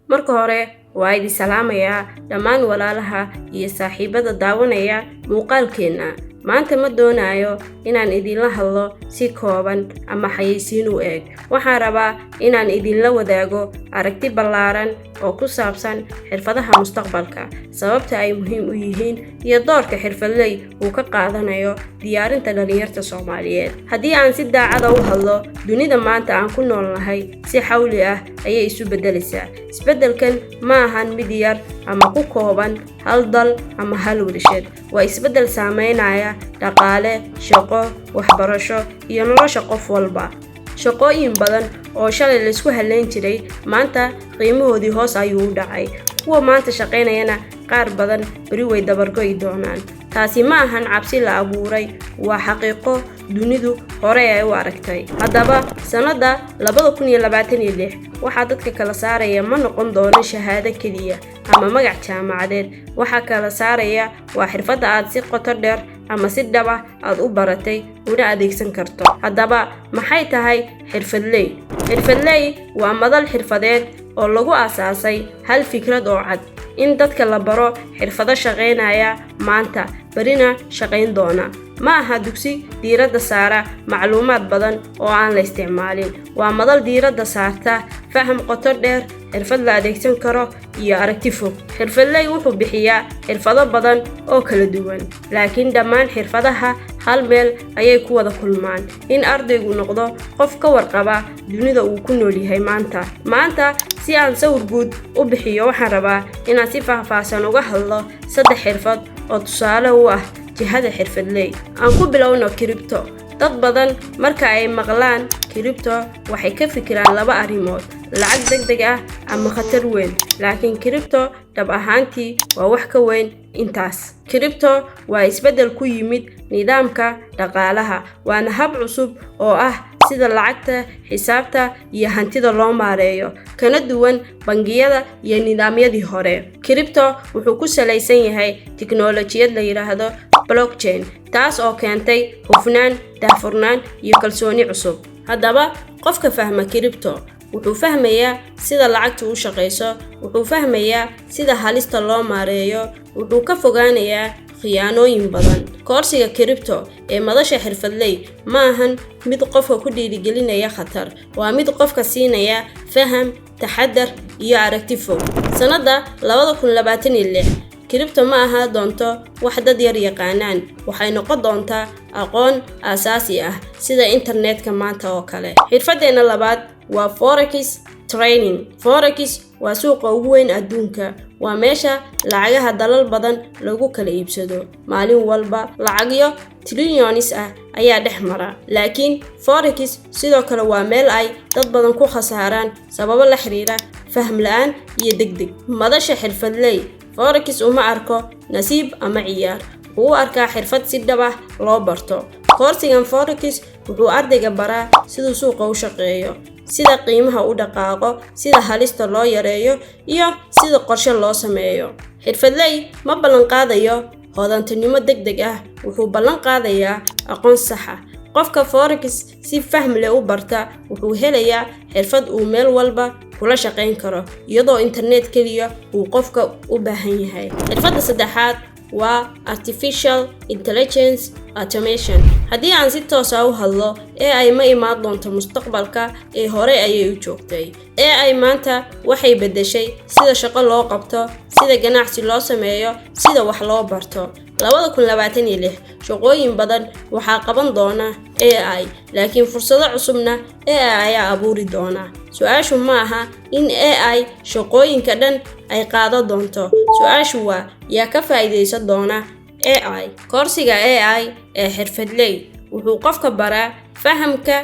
marka hore waa idin salaamayaa dhammaan walaalaha iyo saaxiibada daawanaya muuqaalkeena. maanta ma doonayo inaan idinla hadlo si kooban ama xayeysiin u eg. waxaan rabaa inaan idinla wadaago aragti ballaaran oo ku saabsan xirfadaha mustaqbalka, sababta ay muhiim u yihiin iyo doorka xirfadley uu ka qaadanayo diyaarinta dhalinyarta Soomaaliyeed. haddii aan si daacad ah u hadlo, dunida maanta aan ku noolnahay si xawli ah ayay isu beddelaysaa. isbeddelkan ma ahan mid yar ama ku kooban hal dal ama hal warshad. waa isbeddel saameynaya dhaqaale, shaqo, waxbarasho iyo nolosha qof walba. shaqooyin badan oo shalay la isku haleyn jiray maanta qiimahoodii hoos ayuu u dhacay. kuwa maanta shaqaynayana qaar badan beri way dabargo'i doonaan. taasi ma ahan cabsi la abuuray, waa xaqiiqo dunidu hore ay u aragtay. haddaba sanada 2026 waxaa dadka kala saaraya ma noqon doono shahaado keliya ama magac jaamacadeed. waxaa kala saaraya waa xirfadda aad si qoto dheer ama si dhab ah aad u baratay una adeegsan karto. haddaba maxay tahay xirfadley? xirfadley waa madal xirfadeed oo lagu aasaasay hal fikrad oo cad: in dadka la baro xirfado shaqaynaya maanta, berina shaqayn doona. ma aha dugsi diiradda saara macluumaad badan oo aan la isticmaalin. waa madal diiradda saarta faham qoto dheer, xirfad la adeegsan karo iyo aragti fog. xirfadley wuxuu bixiyaa xirfado badan oo kala duwan, laakiin dhammaan xirfadaha hal meel ayay ku wada kulmaan: in ardaygu noqdo qof ka warqaba dunida uu ku nool yahay maanta. si aan sawir guud u bixiyo, waxaan rabaa inaan si faahfaahsan uga hadlo 3 xirfad oo tusaale u ah jihada xirfadley. aan ku bilowno crypto. dad badan marka ay maqlaan crypto waxay ka fikiraan 2 arrimood: lacag degdeg ah ama khatar weyn. laakiin crypto dhab ahaantii waa wax ka weyn intaas. crypto waa isbeddel ku yimid nidaamka dhaqaalaha, waana hab cusub oo ah sida lacagta, xisaabta iyo hantida loo maareeyo, kana duwan bangiyada iyo nidaamyadii hore. crypto wuxuu ku salaysan yahay tiknoolajiyad la yiraahdo blockchain, taas oo keentay hufnaan, daahfurnaan iyo kalsooni cusub. haddaba qofka fahma crypto wuxuu fahmayaa sida lacagtu u shaqeyso, wuxuu fahmayaa sida halista loo maareeyo, wuxuu ka fogaanayaa khiyaanooyin badan. koorsiga crypto ee madasha xirfadley ma ahan mid qofka ku dhiirigelinaya khatar, waa mid qofka siinaya faham, taxaddar iyo aragti fog. sanada 2026 crypto ma aha doonto wax dad yar yaqaanaan, waxay noqon doontaa aqoon aasaasi ah sida internetka maanta oo kale. xirfadeena labaad waa forex trading. forex waa suuqa ugu weyn adduunka. waa meesha lacagaha dalal badan lagu kala iibsado. maalin walba lacagyo trillions ah ayaa dhex mara. laakiin forex sidoo kale waa meel ay dad badan ku khasaaraan sababo la xiriira faham la'aan iyo degdeg. madasha xirfadley forex uma arko nasiib ama ciyaar, wuxuu u arkaa xirfad si dhab ah loo barto. koorsigan forex wuxuu ardayga baraa siduu suuqa u shaqeeyo, sida qiimaha u dhaqaaqo, sida halista loo yareeyo iyo sida qorshe loo sameeyo. xirfadley ma ballan qaadayo hodantinimo degdeg ah, wuxuu ballan qaadayaa aqoon sax ah. qofka forex si faham leh u barta wuxuu helayaa xirfad uu meel walba kula shaqayn karo, iyadoo internet kaliya uu qofka u baahan yahay. xirfadda saddexaad waa artificial intelligence automation. haddii aan si toos ah u hadlo, AI ma imaan doonto mustaqbalka ee hore ayay u joogtay. AI maanta waxay beddeshay sida shaqo loo qabto, sida ganacsi loo sameeyo, sida wax loo barto. 2026 shaqooyin badan waxaa qaban doona AI, laakiin fursado cusubna AI ayaa abuuri doona. su-aashu ma aha in AI shaqooyinka dhan ay qaado doonto. su-aashu waa yaa ka faa'iideysan doona AI. koorsiga AI ee xirfadley wuxuu qofka baraa fahamka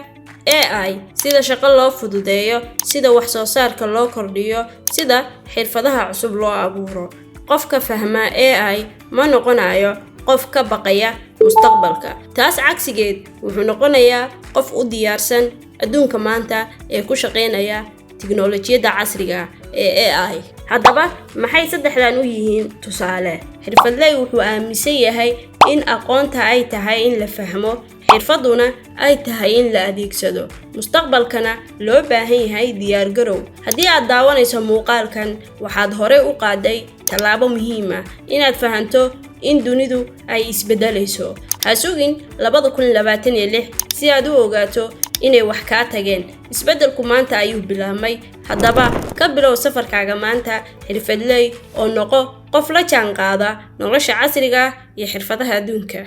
AI, sida shaqo loo fududeeyo, sida wax soo saarka loo kordhiyo, sida xirfadaha cusub loo abuuro. qofka fahma AI ma noqonayo qof ka baqaya mustaqbalka. taas cagsigeed wuxuu noqonayaa qof u diyaarsan adduunka maanta ee ku shaqaynaya tiknoolajiyadda casriga ee AI. haddaba maxay saddexdan u yihiin tusaale? xirfadley wuxuu aaminsan yahay in aqoonta ay tahay in la fahmo xirfaduna ay tahay in la adeegsado mustaqbalkana loo baahan yahay diyaar garow. Haddii aad daawanayso muuqaalkan, waxaad hore u qaaday tallaabo muhiim ah inaad fahanto in dunidu ay isbedelayso. Ha sugin 2026 si aad u ogaato inay wax kaa tageen. Isbedelku maanta ayuu bilaabmay. Haddaba ka bilow safarkaaga maanta xirfadley oo noqo qof la jaan qaada nolosha casriga iyo xirfadaha adduunka.